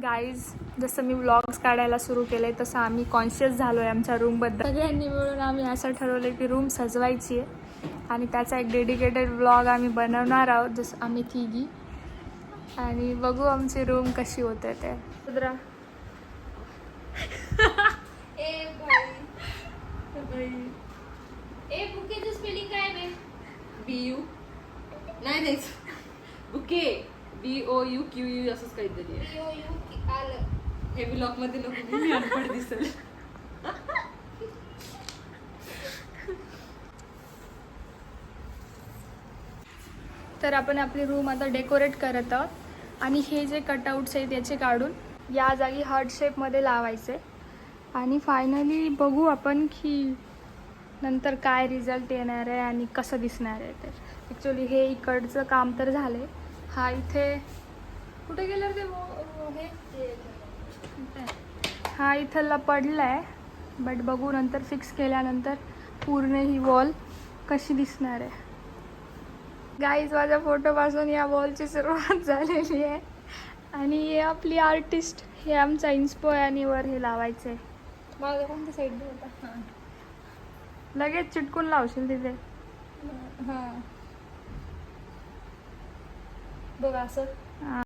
Guys, जसं मी vlogs काढायला सुरू केले तसं आम्ही कॉन्शियस झालो आहे आमच्या रूमबद्दल. सगळ्यांनी मिळून आम्ही असं ठरवलं की रूम सजवायची आहे आणि त्याचा एक डेडिकेटेड व्लॉग आम्ही बनवणार आहोत, जसं आम्ही तिघी. आणि बघू आमची रूम कशी होते ते. रुद्रा बुकेचं स्पेलिंग काय बे? BU नाही बुके BOUQU असंच काहीतरी आहे. हे ब्लॉग मध्ये लोक मी अनपढ दिसेल. तर आपण आपली रूम आता डेकोरेट करत आहोत आणि हे जे कटआउट्स आहेत याचे काढून या जागी हार्ट शेपमध्ये लावायचे आणि फायनली बघू आपण की नंतर काय रिझल्ट येणार आहे आणि कसं दिसणार आहे. तर ॲक्च्युली हे इकडचं काम तर झालं आहे. हा इथे कुठे गेलं ते हा इथला पडला आहे, बट बघू नंतर फिक्स केल्यानंतर पूर्ण ही वॉल कशी दिसणार आहे. गाईज, माझ्या फोटोपासून या वॉलची सुरुवात झालेली आहे आणि हे आपली आर्टिस्ट, हे आमचा इन्स्पो आहे आणि वर हे लावायचं आहे. माझ्या कोणत्या साईडने होता? हां, लगेच चिटकून लावशील तिथे. हां बघ असं. हां,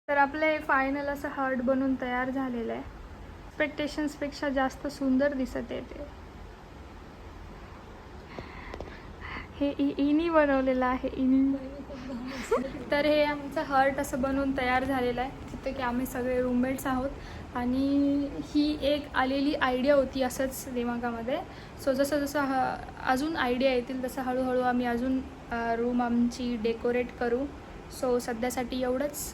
तर आपले फायनल असं हार्ट बनून तयार झालेलं आहे. एक्सपेक्टेशन्सपेक्षा जास्त सुंदर दिसत येते. हे इनी बनवलेलं आहे, इनी. तर हे आमचं हार्ट असं बनवून तयार झालेलं आहे. तिथे की आम्ही सगळे रूममेट्स आहोत आणि ही एक आलेली आयडिया होती असंच दिमागामध्ये. सो जसं जसं अजून आयडिया येतील तसं हळूहळू आम्ही अजून रूम आमची डेकोरेट करू. सो सध्यासाठी एवढंच.